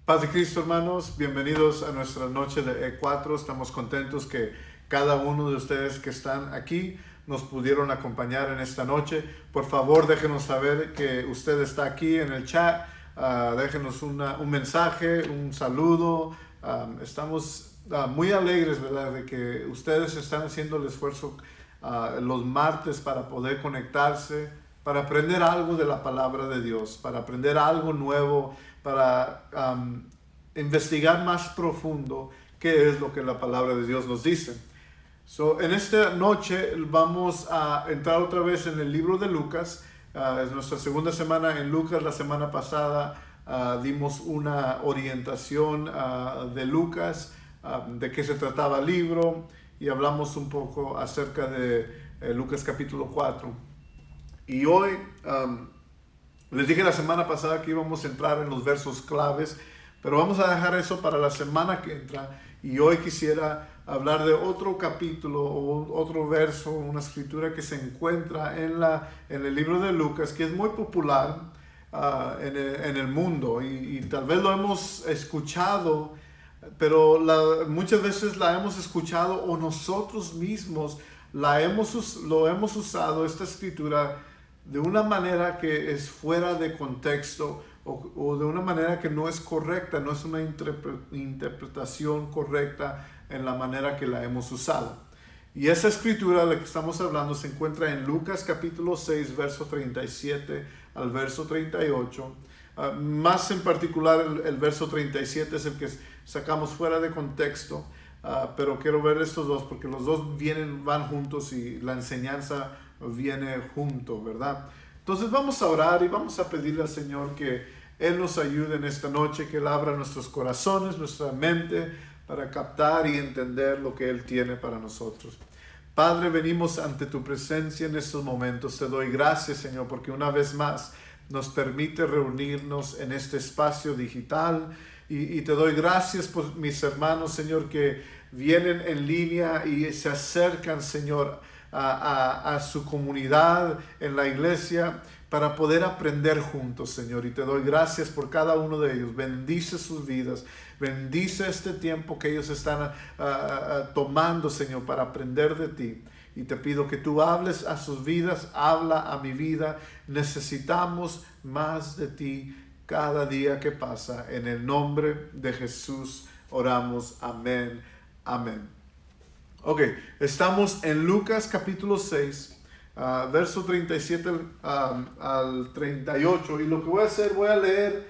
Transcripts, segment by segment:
Paz de Cristo, hermanos, bienvenidos a nuestra noche de E4. Estamos contentos que cada uno de ustedes que están aquí nos pudieron acompañar en esta noche. Por favor, déjenos saber que usted está aquí en el chat. Déjenos un mensaje, un saludo. Estamos muy alegres, ¿verdad?, de que ustedes están haciendo el esfuerzo los martes para poder conectarse, para aprender algo de la palabra de Dios, para aprender algo nuevo, para investigar más profundo qué es lo que la palabra de Dios nos dice. En esta noche vamos a entrar otra vez en el libro de Lucas. Es nuestra segunda semana en Lucas. La semana pasada dimos una orientación de Lucas, de qué se trataba el libro, y hablamos un poco acerca de Lucas capítulo 4. Y hoy les dije la semana pasada que íbamos a entrar en los versos claves, pero vamos a dejar eso para la semana que entra. Y hoy quisiera hablar de otro capítulo o otro verso, una escritura que se encuentra en el libro de Lucas, que es muy popular en el mundo, y tal vez lo hemos escuchado, pero muchas veces la hemos escuchado o nosotros mismos lo hemos usado, esta escritura, de una manera que es fuera de contexto, o de una manera que no es correcta, no es una interpretación correcta en la manera que la hemos usado. Y esa escritura de la que estamos hablando se encuentra en Lucas capítulo 6, verso 37 al verso 38. Más en particular el verso 37 es el que sacamos fuera de contexto, pero quiero ver estos dos porque los dos van juntos y la enseñanza viene junto, ¿verdad? Entonces vamos a orar y vamos a pedirle al Señor que Él nos ayude en esta noche, que Él abra nuestros corazones, nuestra mente, para captar y entender lo que Él tiene para nosotros. Padre, venimos ante tu presencia en estos momentos. Te doy gracias, Señor, porque una vez más nos permite reunirnos en este espacio digital. Y te doy gracias por mis hermanos, Señor, que vienen en línea y se acercan, Señor, a su comunidad en la iglesia para poder aprender juntos, Señor. Y te doy gracias por cada uno de ellos. Bendice sus vidas. Bendice este tiempo que ellos están tomando, Señor, para aprender de ti. Y te pido que tú hables a sus vidas, habla a mi vida. Necesitamos más de ti cada día que pasa. En el nombre de Jesús oramos. Amén. Amén. Ok, estamos en Lucas capítulo 6, verso 37 al 38. Y lo que voy a hacer, voy a leer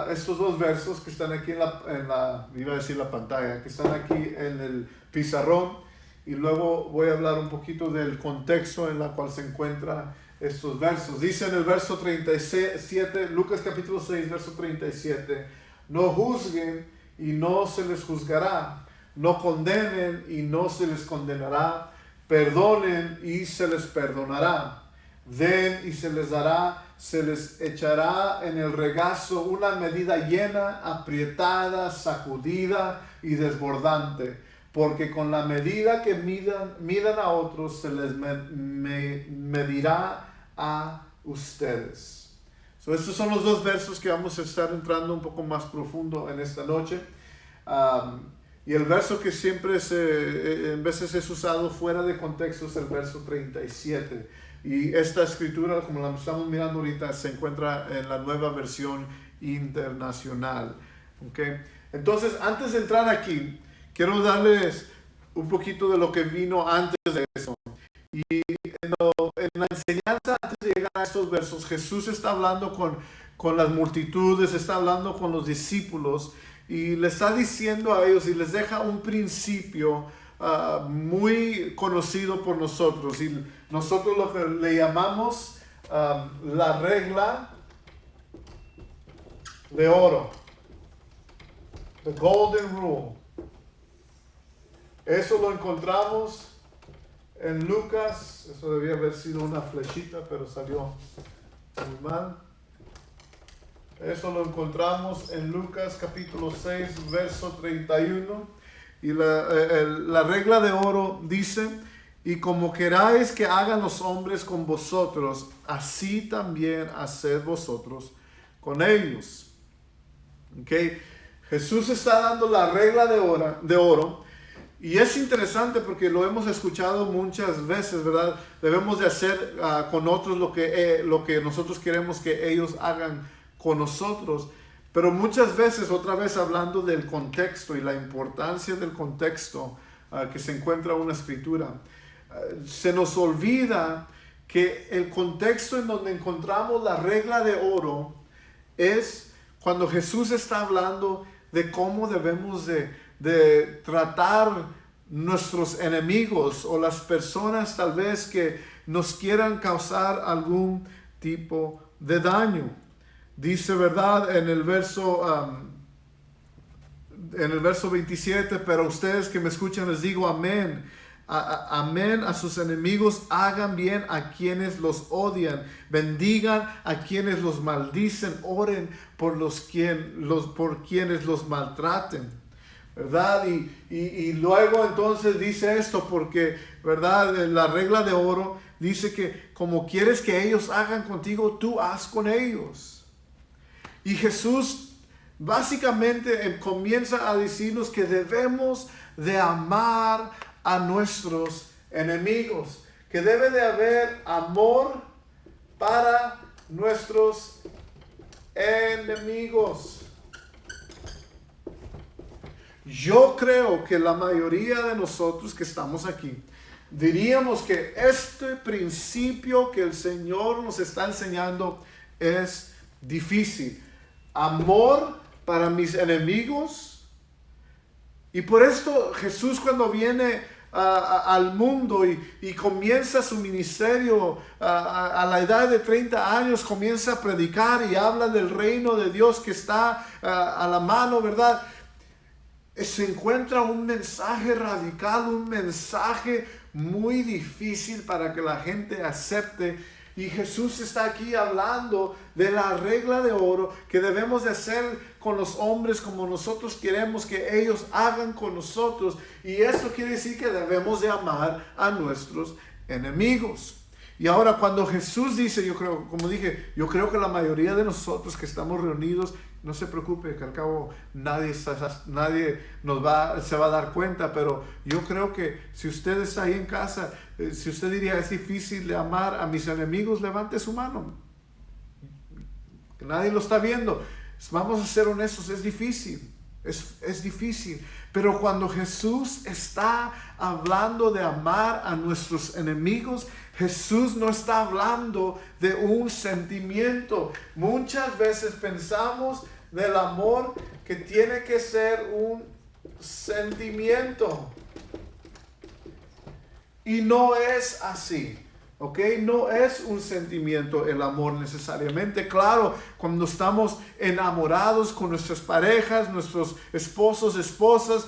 estos dos versos que están aquí iba a decir la pantalla, que están aquí en el pizarrón. Y luego voy a hablar un poquito del contexto en el cual se encuentran estos versos. Dice en el verso 37, Lucas capítulo 6, verso 37, no juzguen y no se les juzgará. No condenen y no se les condenará. Perdonen y se les perdonará. Den y se les dará. Se les echará en el regazo una medida llena, aprietada, sacudida y desbordante. Porque con la medida que midan a otros, se les medirá a ustedes. Estos son los dos versos que vamos a estar entrando un poco más profundo en esta noche. Y el verso que siempre en veces es usado fuera de contexto es el verso 37. Y esta escritura, como la estamos mirando ahorita, se encuentra en la nueva versión internacional. ¿Okay? Entonces, antes de entrar aquí, quiero darles un poquito de lo que vino antes de eso. Y en la enseñanza, antes de llegar a estos versos, Jesús está hablando con las multitudes, está hablando con los discípulos, y le está diciendo a ellos y les deja un principio muy conocido por nosotros. Y nosotros lo que le llamamos la regla de oro. The Golden Rule. Eso lo encontramos en Lucas. Eso debía haber sido una flechita, pero salió muy mal. Eso lo encontramos en Lucas capítulo 6, verso 31. Y la regla de oro dice: y como queráis que hagan los hombres con vosotros, así también haced vosotros con ellos. ¿Okay? Jesús está dando la regla de oro. Y es interesante porque lo hemos escuchado muchas veces, ¿verdad? Debemos de hacer con otros lo que nosotros queremos que ellos hagan con nosotros. Pero muchas veces, otra vez hablando del contexto y la importancia del contexto que se encuentra en una escritura, se nos olvida que el contexto en donde encontramos la regla de oro es cuando Jesús está hablando de cómo debemos de tratar nuestros enemigos o las personas tal vez que nos quieran causar algún tipo de daño. Dice, ¿verdad? En el verso 27, pero ustedes que me escuchan les digo amén. Amén a sus enemigos, hagan bien a quienes los odian, bendigan a quienes los maldicen, oren por quienes los maltraten, ¿verdad? Y luego entonces dice esto porque, ¿verdad? La regla de oro dice que como quieres que ellos hagan contigo, tú haz con ellos. Y Jesús básicamente comienza a decirnos que debemos de amar a nuestros enemigos, que debe de haber amor para nuestros enemigos. Yo creo que la mayoría de nosotros que estamos aquí diríamos que este principio que el Señor nos está enseñando es difícil. Amor para mis enemigos. Y por esto Jesús, cuando viene al mundo y comienza su ministerio a la edad de 30 años, comienza a predicar y habla del reino de Dios que está a la mano, ¿verdad? Se encuentra un mensaje radical, un mensaje muy difícil para que la gente acepte. Y Jesús está aquí hablando de la regla de oro que debemos de hacer con los hombres como nosotros queremos que ellos hagan con nosotros. Y esto quiere decir que debemos de amar a nuestros enemigos. Y ahora cuando Jesús dice, yo creo, como dije, yo creo que la mayoría de nosotros que estamos reunidos, no se preocupe, que al cabo nadie se va a dar cuenta, pero yo creo que si usted está ahí en casa, si usted diría es difícil de amar a mis enemigos, levante su mano. Nadie lo está viendo. Vamos a ser honestos, es difícil. Es difícil. Pero cuando Jesús está hablando de amar a nuestros enemigos, Jesús no está hablando de un sentimiento. Muchas veces pensamos del amor que tiene que ser un sentimiento. Y no es así. ¿Ok? No es un sentimiento el amor necesariamente. Claro, cuando estamos enamorados con nuestras parejas, nuestros esposos, esposas,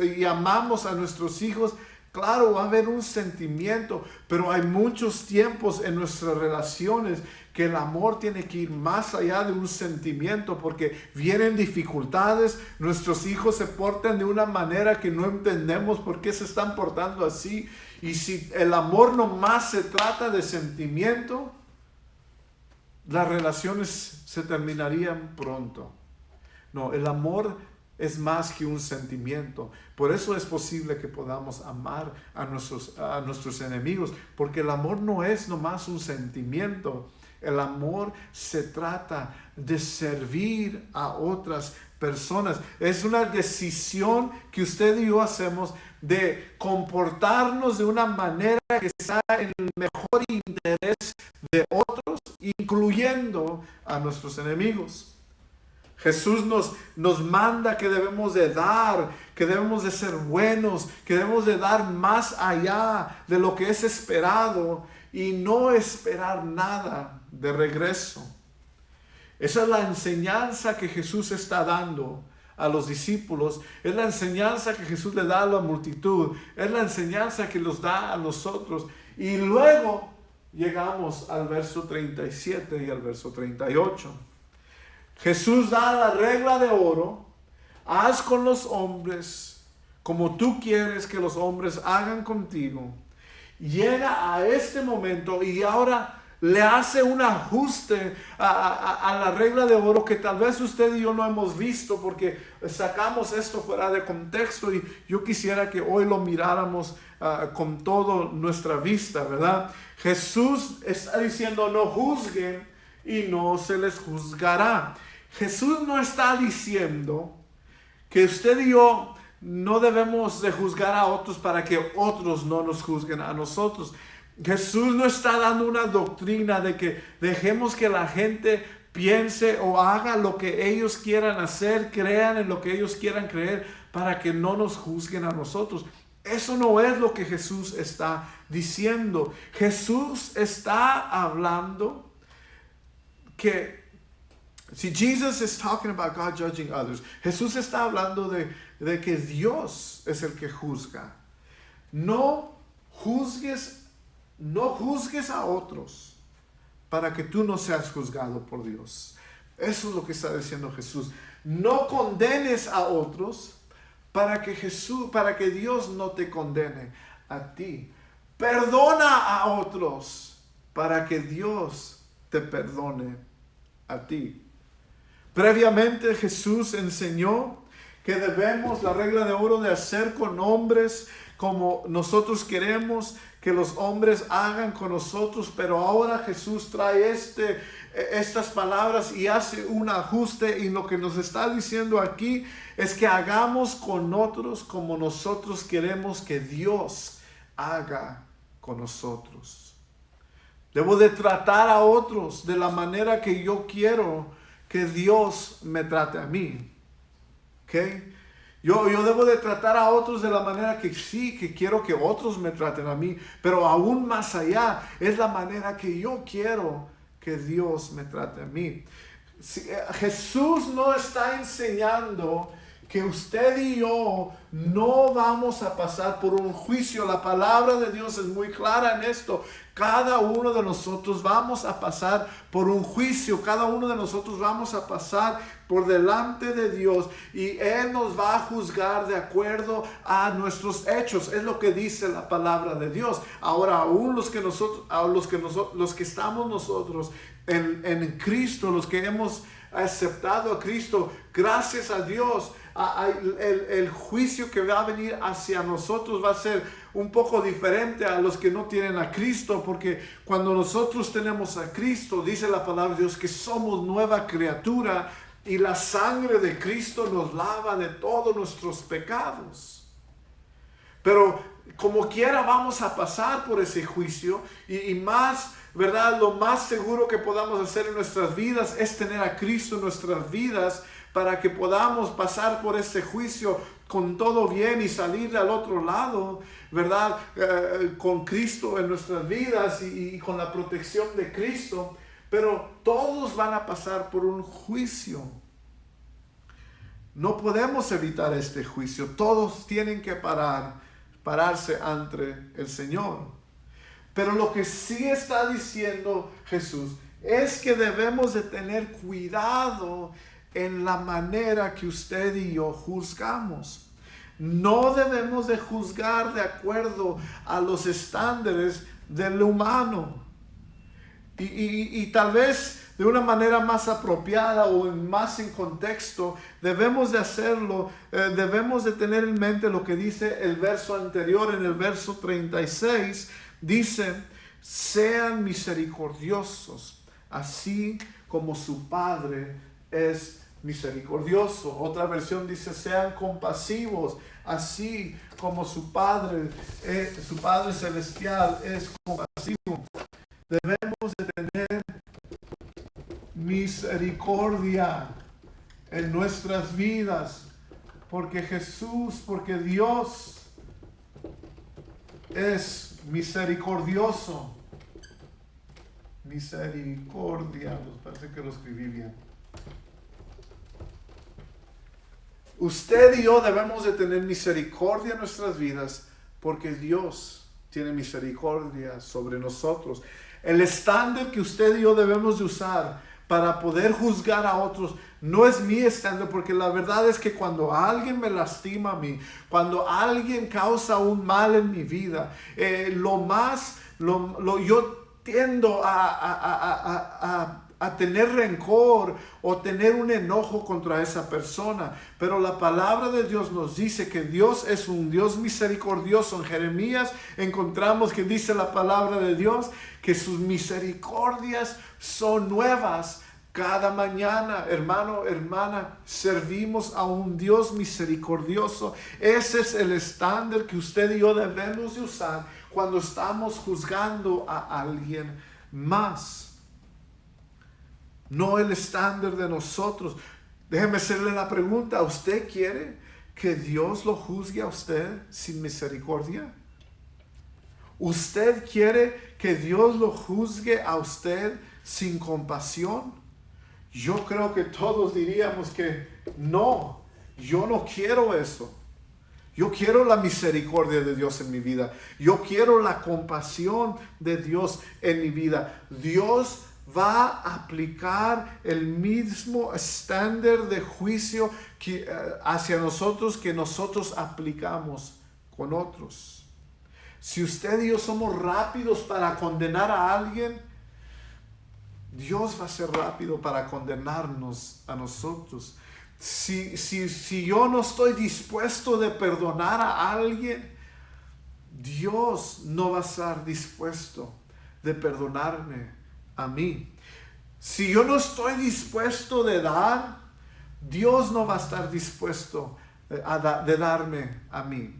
y amamos a nuestros hijos, claro, va a haber un sentimiento, pero hay muchos tiempos en nuestras relaciones que el amor tiene que ir más allá de un sentimiento, porque vienen dificultades, nuestros hijos se portan de una manera que no entendemos por qué se están portando así. Y si el amor nomás se trata de sentimiento, las relaciones se terminarían pronto. No, el amor es más que un sentimiento. Por eso es posible que podamos amar a nuestros enemigos, porque el amor no es nomás un sentimiento. El amor se trata de servir a otras personas. Es una decisión que usted y yo hacemos de comportarnos de una manera que sea en el mejor interés de otros, incluyendo a nuestros enemigos. Jesús nos manda que debemos de dar, que debemos de ser buenos, que debemos de dar más allá de lo que es esperado y no esperar nada de regreso. Esa es la enseñanza que Jesús está dando a los discípulos, es la enseñanza que Jesús le da a la multitud, es la enseñanza que nos da a nosotros. Y luego llegamos al verso 37 y al verso 38. Jesús da la regla de oro: haz con los hombres como tú quieres que los hombres hagan contigo. Llega a este momento y ahora le hace un ajuste a la regla de oro que tal vez usted y yo no hemos visto porque sacamos esto fuera de contexto, y yo quisiera que hoy lo miráramos con toda nuestra vista, ¿verdad? Jesús está diciendo: no juzguen y no se les juzgará. Jesús no está diciendo que usted y yo no debemos de juzgar a otros para que otros no nos juzguen a nosotros. Jesús no está dando una doctrina de que dejemos que la gente piense o haga lo que ellos quieran hacer, crean en lo que ellos quieran creer para que no nos juzguen a nosotros. Eso no es lo que Jesús está diciendo. Jesús está hablando que si Jesus is talking about God judging others, Jesús está hablando de que Dios es el que juzga. No juzgues a otros para que tú no seas juzgado por Dios. Eso es lo que está diciendo Jesús. No condenes a otros para que Dios no te condene a ti. Perdona a otros para que Dios te perdone a ti. Previamente Jesús enseñó que debemos, la regla de oro, de hacer con hombres como nosotros queremos que los hombres hagan con nosotros, pero ahora Jesús trae estas palabras y hace un ajuste, y lo que nos está diciendo aquí es que hagamos con otros como nosotros queremos que Dios haga con nosotros. Debo de tratar a otros de la manera que yo quiero que Dios me trate a mí. ¿Okay? Yo debo de tratar a otros de la manera que sí, que quiero que otros me traten a mí, pero aún más allá es la manera que yo quiero que Dios me trate a mí. Jesús no está enseñando que usted y yo no vamos a pasar por un juicio. La palabra de Dios es muy clara en esto. Cada uno de nosotros vamos a pasar por un juicio. Cada uno de nosotros vamos a pasar por delante de Dios, y Él nos va a juzgar de acuerdo a nuestros hechos. Es lo que dice la palabra de Dios. Ahora, aún los que estamos nosotros en Cristo, los que hemos aceptado a Cristo, gracias a Dios, el juicio que va a venir hacia nosotros va a ser un poco diferente a los que no tienen a Cristo, porque cuando nosotros tenemos a Cristo, dice la palabra de Dios que somos nueva criatura, y la sangre de Cristo nos lava de todos nuestros pecados. Pero como quiera vamos a pasar por ese juicio, y más, ¿verdad? Lo más seguro que podamos hacer en nuestras vidas es tener a Cristo en nuestras vidas, para que podamos pasar por ese juicio con todo bien y salir al otro lado, ¿verdad? Con Cristo en nuestras vidas y con la protección de Cristo. Pero todos van a pasar por un juicio. No podemos evitar este juicio. Todos tienen que pararse ante el Señor. Pero lo que sí está diciendo Jesús es que debemos de tener cuidado en la manera que usted y yo juzgamos. No debemos de juzgar de acuerdo a los estándares del humano. Y tal vez de una manera más apropiada o más en contexto, debemos de hacerlo, debemos de tener en mente lo que dice el verso anterior. En el verso 36 dice: sean misericordiosos, así como su Padre es misericordioso. Otra versión dice: sean compasivos, así como su Padre Celestial es compasivo. Debemos de tener misericordia en nuestras vidas, porque Dios es misericordioso. Misericordia, parece que lo escribí bien. Usted y yo debemos de tener misericordia en nuestras vidas, porque Dios tiene misericordia sobre nosotros. El estándar que usted y yo debemos de usar para poder juzgar a otros no es mi estándar, porque la verdad es que cuando alguien me lastima a mí, cuando alguien causa un mal en mi vida, yo tiendo a tener rencor o tener un enojo contra esa persona. Pero la palabra de Dios nos dice que Dios es un Dios misericordioso. En Jeremías encontramos que dice la palabra de Dios que sus misericordias son nuevas cada mañana. Hermano, hermana, servimos a un Dios misericordioso. Ese es el estándar que usted y yo debemos de usar cuando estamos juzgando a alguien más. No el estándar de nosotros. Déjeme hacerle la pregunta. ¿Usted quiere que Dios lo juzgue a usted sin misericordia? ¿Usted quiere que Dios lo juzgue a usted sin compasión? Yo creo que todos diríamos que no, yo no quiero eso. Yo quiero la misericordia de Dios en mi vida. Yo quiero la compasión de Dios en mi vida. Dios va a aplicar el mismo estándar de juicio hacia nosotros que nosotros aplicamos con otros. Si usted y yo somos rápidos para condenar a alguien, Dios va a ser rápido para condenarnos a nosotros. Si yo no estoy dispuesto de perdonar a alguien, Dios no va a estar dispuesto de perdonarme a mí. Si yo no estoy dispuesto de dar, Dios no va a estar dispuesto de darme a mí.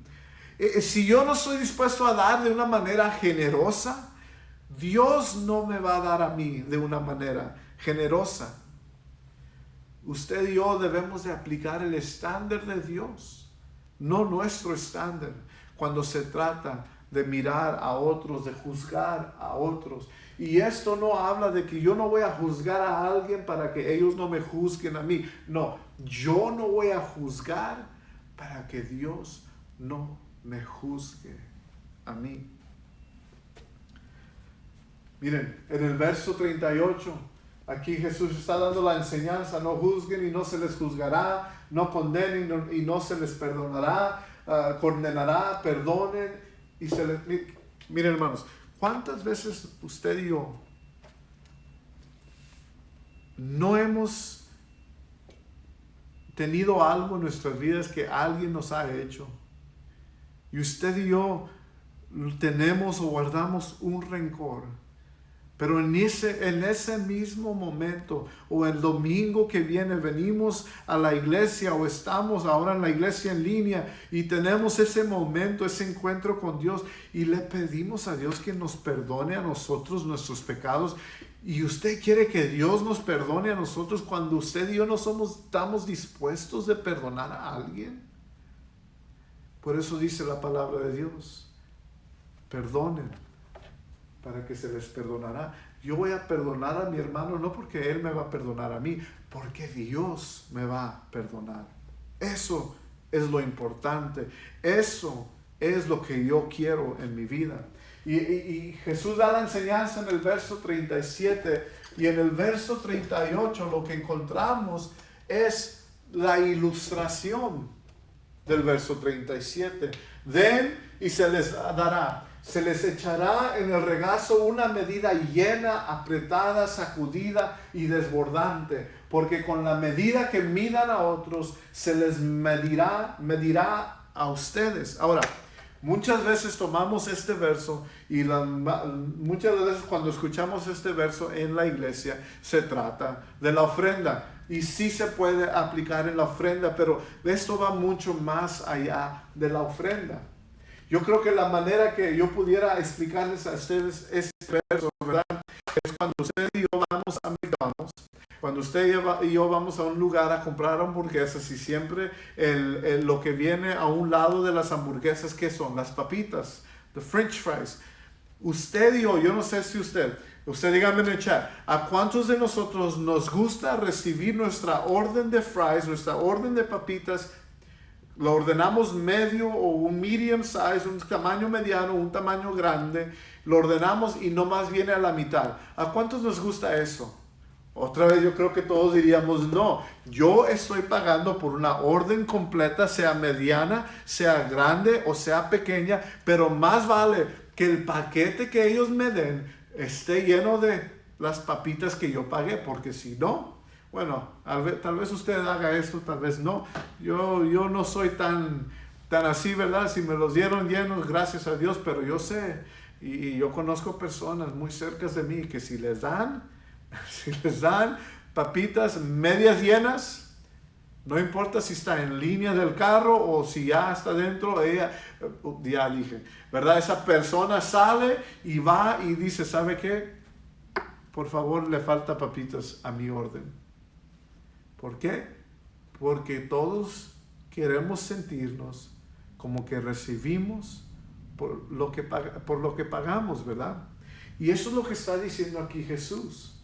Si yo no estoy dispuesto a dar de una manera generosa, Dios no me va a dar a mí de una manera generosa. Usted y yo debemos de aplicar el estándar de Dios, no nuestro estándar, cuando se trata de mirar a otros, de juzgar a otros. Y esto no habla de que yo no voy a juzgar a alguien para que ellos no me juzguen a mí. No, yo no voy a juzgar para que Dios no me juzgue a mí. Miren, en el verso 38, aquí Jesús está dando la enseñanza: no juzguen y no se les juzgará, no condenen y no se les perdonará, condenará, perdonen y se les... Miren, hermanos, ¿cuántas veces usted y yo no hemos tenido algo en nuestras vidas que alguien nos ha hecho? Y usted y yo tenemos o guardamos un rencor. Pero en ese mismo momento, o el domingo que viene, venimos a la iglesia o estamos ahora en la iglesia en línea y tenemos ese momento, ese encuentro con Dios y le pedimos a Dios que nos perdone a nosotros nuestros pecados. Y usted quiere que Dios nos perdone a nosotros cuando usted y yo no estamos dispuestos de perdonar a alguien. Por eso dice la palabra de Dios: perdonen para que se les perdonará. Yo voy a perdonar a mi hermano no porque él me va a perdonar a mí, porque Dios me va a perdonar. Eso es lo importante. Eso es lo que yo quiero en mi vida. Y Jesús da la enseñanza en el verso 37 y en el verso 38 lo que encontramos es la ilustración del verso 37. Den y se les dará. Se les echará en el regazo una medida llena, apretada, sacudida y desbordante, porque con la medida que midan a otros, se les medirá a ustedes. Ahora, muchas veces tomamos este verso y muchas veces cuando escuchamos este verso en la iglesia, se trata de la ofrenda. Y sí se puede aplicar en la ofrenda, pero esto va mucho más allá de la ofrenda. Yo creo que la manera que yo pudiera explicarles a ustedes este verso, ¿verdad?, es cuando usted y yo vamos a McDonald's, cuando usted y yo vamos a un lugar a comprar hamburguesas y siempre lo que viene a un lado de las hamburguesas, ¿qué son? Las papitas, the French fries. Usted y yo no sé si usted dígame en el chat, ¿a cuántos de nosotros nos gusta recibir nuestra orden de fries, nuestra orden de papitas? Lo ordenamos medio o un medium size, un tamaño mediano, un tamaño grande. Lo ordenamos y no más viene a la mitad. ¿A cuántos nos gusta eso? Otra vez yo creo que todos diríamos no. Yo estoy pagando por una orden completa, sea mediana, sea grande o sea pequeña, pero más vale que el paquete que ellos me den esté lleno de las papitas que yo pagué, porque si no, bueno, tal vez usted haga esto, tal vez no. Yo no soy tan así, ¿verdad? Si me los dieron llenos, gracias a Dios, pero yo sé, y yo conozco personas muy cerca de mí que si les dan, si les dan papitas medias llenas, no importa si está en línea del carro o si ya está dentro, ya dije, ¿verdad? Esa persona sale y va y dice, ¿sabe qué? Por favor, le falta papitas a mi orden. ¿Por qué? Porque todos queremos sentirnos como que recibimos por lo que pagamos, ¿verdad? Y eso es lo que está diciendo aquí Jesús.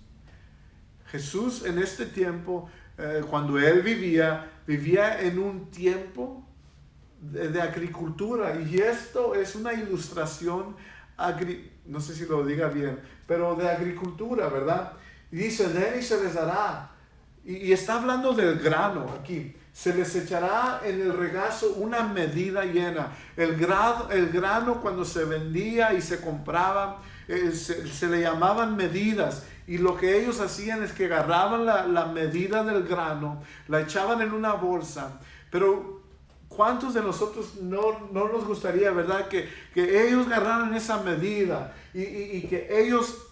Jesús en este tiempo, cuando él vivía en un tiempo de agricultura, y esto es una ilustración, no sé si lo diga bien, pero de agricultura, ¿verdad? Y dice, den y se les dará. Y está hablando del grano aquí. Se les echará en el regazo una medida llena. El grano cuando se vendía y se compraba, se le llamaban medidas. Y lo que ellos hacían es que agarraban la medida del grano, la echaban en una bolsa. Pero ¿cuántos de nosotros no nos gustaría, verdad, que ellos agarraran esa medida y que ellos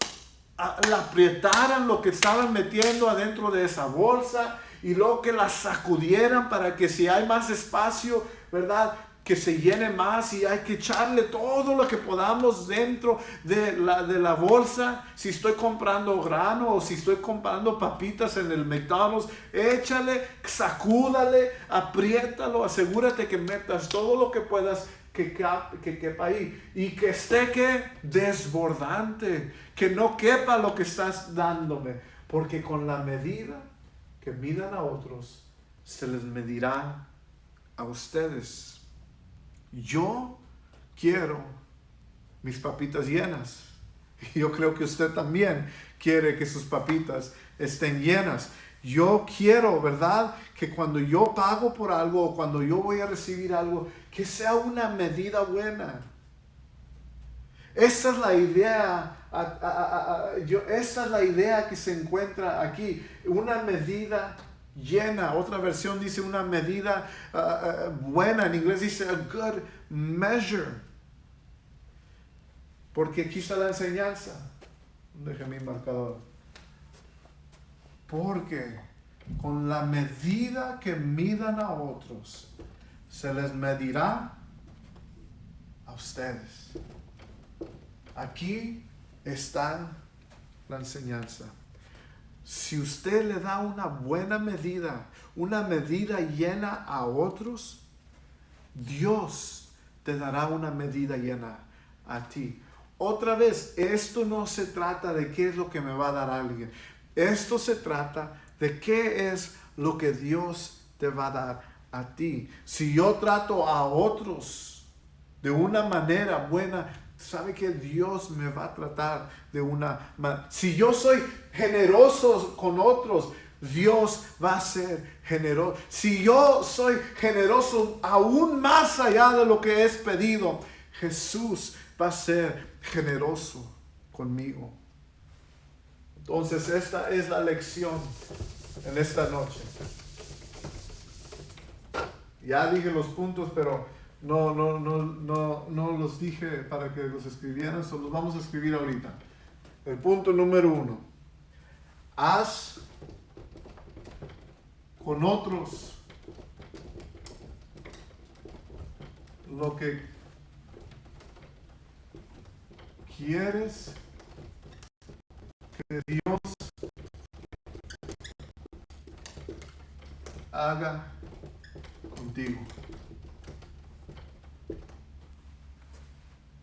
la aprietaran lo que estaban metiendo adentro de esa bolsa y luego que la sacudieran para que si hay más espacio, verdad, que se llene más, y hay que echarle todo lo que podamos dentro de la bolsa? Si estoy comprando grano o si estoy comprando papitas en el McDonald's, échale, sacúdale, apriétalo, asegúrate que metas todo lo que puedas que quepa ahí y que esté desbordante, que no quepa lo que estás dándome, porque con la medida que midan a otros se les medirá a ustedes. Yo quiero mis papitas llenas. Y yo creo que usted también quiere que sus papitas estén llenas. Yo quiero, ¿verdad?, que cuando yo pago por algo o cuando yo voy a recibir algo, que sea una medida buena. Esa es la idea, esa es la idea que se encuentra aquí. Una medida llena. Otra versión dice una medida buena. En inglés dice a good measure. Porque aquí está la enseñanza. Déjame mi marcador. Porque con la medida que midan a otros, se les medirá a ustedes. Aquí está la enseñanza. Si usted le da una buena medida, una medida llena a otros, Dios te dará una medida llena a ti. Otra vez, esto no se trata de qué es lo que me va a dar alguien. Esto se trata de qué es lo que Dios te va a dar a ti. Si yo trato a otros de una manera buena, sabe que Dios me va a tratar de una manera. Si yo soy generoso con otros, Dios va a ser generoso. Si yo soy generoso aún más allá de lo que es pedido, Jesús va a ser generoso conmigo. Entonces esta es la lección en esta noche. Ya dije los puntos, pero no los dije para que los escribieran, solo los vamos a escribir ahorita. El punto número 1. Haz con otros lo que quieres que Dios haga contigo.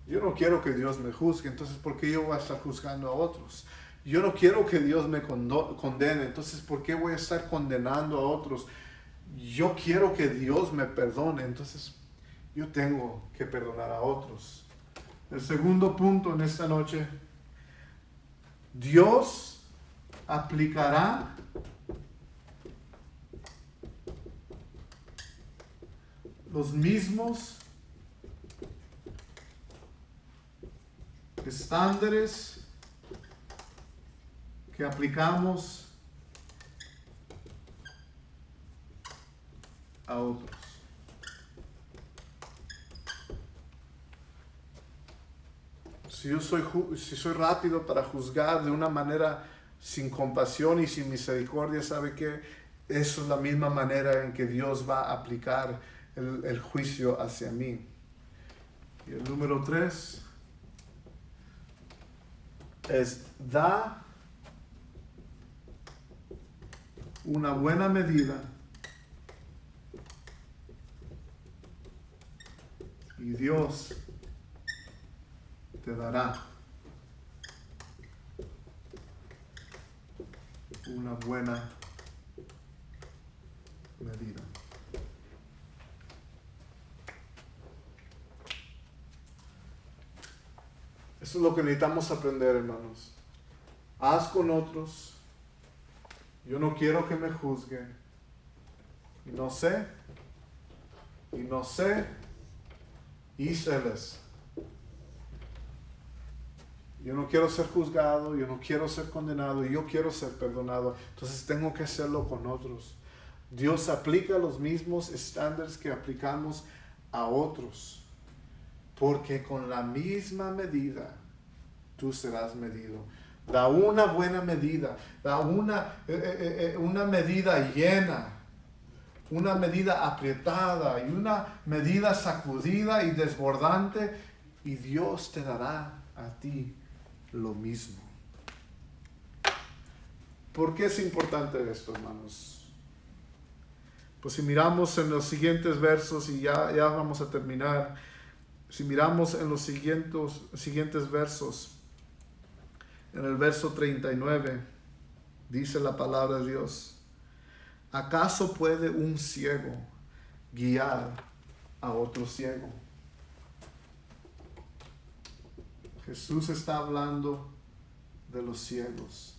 Yo no quiero que Dios me juzgue, entonces ¿por qué yo voy a estar juzgando a otros? Yo no quiero que Dios me condene, entonces ¿por qué voy a estar condenando a otros? Yo quiero que Dios me perdone, entonces yo tengo que perdonar a otros. El segundo punto en esta noche: Dios aplicará los mismos estándares que aplicamos a otros. Si soy rápido para juzgar de una manera sin compasión y sin misericordia, ¿sabe qué? Eso es la misma manera en que Dios va a aplicar el juicio hacia mí. Y el número 3 es: da una buena medida y Dios te dará una buena medida. Eso es lo que necesitamos aprender, hermanos. Haz con otros. Yo no quiero que me juzguen. Y no sé, híceles. Yo no quiero ser juzgado, yo no quiero ser condenado, yo quiero ser perdonado. Entonces tengo que hacerlo con otros. Dios aplica los mismos estándares que aplicamos a otros. Porque con la misma medida tú serás medido. Da una buena medida, da una medida llena, una medida aprietada y una medida sacudida y desbordante, y Dios te dará a ti lo mismo. ¿Por qué es importante esto, hermanos? Pues si miramos en los siguientes versos, y ya vamos a terminar. Si miramos en los siguientes versos, en el verso 39, dice la palabra de Dios: ¿acaso puede un ciego guiar a otro ciego? Jesús está hablando de los ciegos.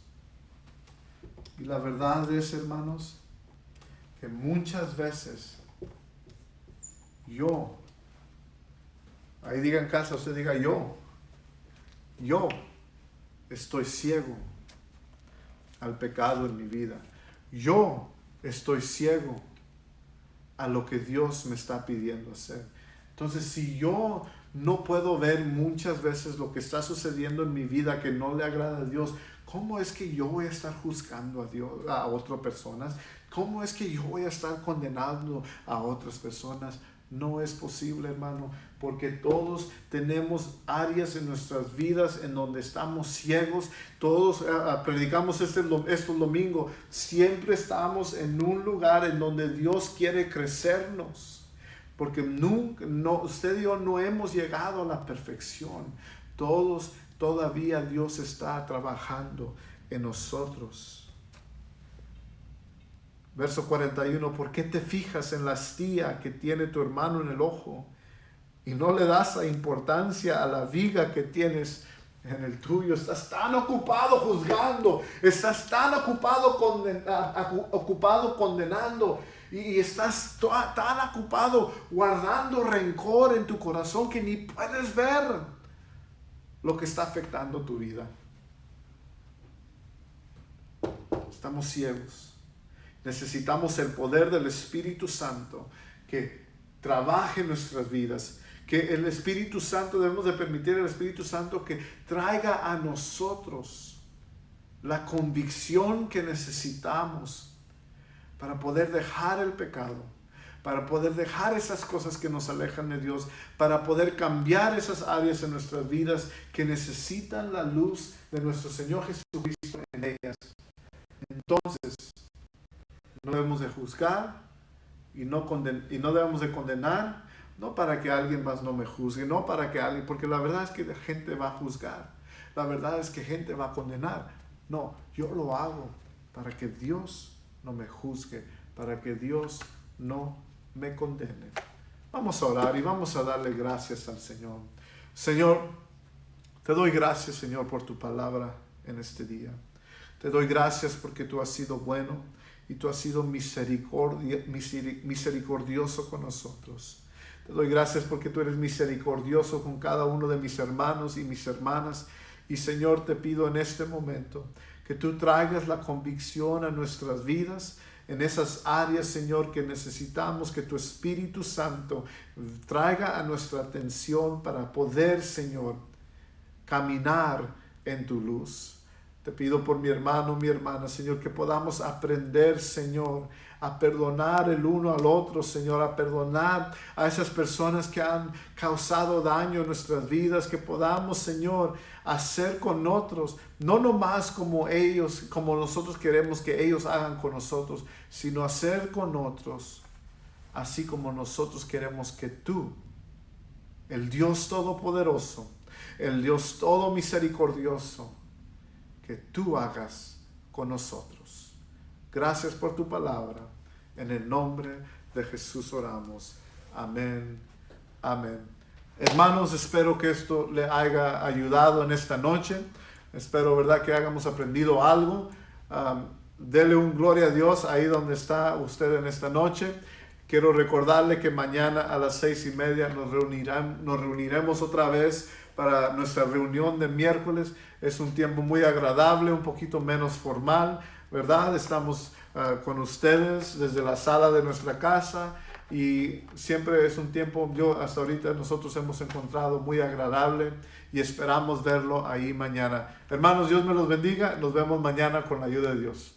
Y la verdad es, hermanos, que muchas veces ahí diga en casa, usted diga yo estoy ciego al pecado en mi vida. Yo estoy ciego a lo que Dios me está pidiendo hacer. Entonces, si yo no puedo ver muchas veces lo que está sucediendo en mi vida que no le agrada a Dios, ¿cómo es que yo voy a estar juzgando a otras personas? ¿Cómo es que yo voy a estar condenando a otras personas? No es posible, hermano, porque todos tenemos áreas en nuestras vidas en donde estamos ciegos. Todos predicamos estos domingos. Siempre estamos en un lugar en donde Dios quiere crecernos, porque usted y yo no hemos llegado a la perfección. Todavía Dios está trabajando en nosotros. Verso 41, ¿por qué te fijas en la astilla que tiene tu hermano en el ojo y no le das la importancia a la viga que tienes en el tuyo? Estás tan ocupado juzgando, estás tan ocupado condenando, y estás tan ocupado guardando rencor en tu corazón que ni puedes ver lo que está afectando tu vida. Estamos ciegos. Necesitamos el poder del Espíritu Santo que trabaje en nuestras vidas. Que el Espíritu Santo, debemos de permitir al Espíritu Santo que traiga a nosotros la convicción que necesitamos para poder dejar el pecado, para poder dejar esas cosas que nos alejan de Dios, para poder cambiar esas áreas en nuestras vidas que necesitan la luz de nuestro Señor Jesucristo en ellas. Entonces, no debemos de juzgar y no debemos de condenar, no para que alguien más no me juzgue, no para que alguien, porque la verdad es que la gente va a juzgar, la verdad es que gente va a condenar. No, yo lo hago para que Dios no me juzgue, para que Dios no me condene. Vamos a orar y vamos a darle gracias al Señor. Señor, te doy gracias, Señor, por tu palabra en este día. Te doy gracias porque tú has sido bueno y tú has sido misericordioso con nosotros. Te doy gracias porque tú eres misericordioso con cada uno de mis hermanos y mis hermanas. Y Señor, te pido en este momento que tú traigas la convicción a nuestras vidas en esas áreas, Señor, que necesitamos que tu Espíritu Santo traiga a nuestra atención para poder, Señor, caminar en tu luz. Te pido por mi hermano, mi hermana, Señor, que podamos aprender, Señor, a perdonar el uno al otro, Señor, a perdonar a esas personas que han causado daño en nuestras vidas, que podamos, Señor, hacer con otros, no nomás como ellos, como nosotros queremos que ellos hagan con nosotros, sino hacer con otros, así como nosotros queremos que tú, el Dios Todopoderoso, el Dios todo misericordioso, que tú hagas con nosotros. Gracias por tu palabra. En el nombre de Jesús oramos. Amén. Amén. Hermanos, espero que esto le haya ayudado en esta noche. Espero, ¿verdad?, que hayamos aprendido algo. Dele un gloria a Dios ahí donde está usted en esta noche. Quiero recordarle que mañana a las 6:30 nos reuniremos otra vez para nuestra reunión de miércoles. Es un tiempo muy agradable, un poquito menos formal, ¿verdad? Estamos con ustedes desde la sala de nuestra casa y siempre es un tiempo, hasta ahorita nosotros hemos encontrado muy agradable y esperamos verlo ahí mañana. Hermanos, Dios me los bendiga. Nos vemos mañana con la ayuda de Dios.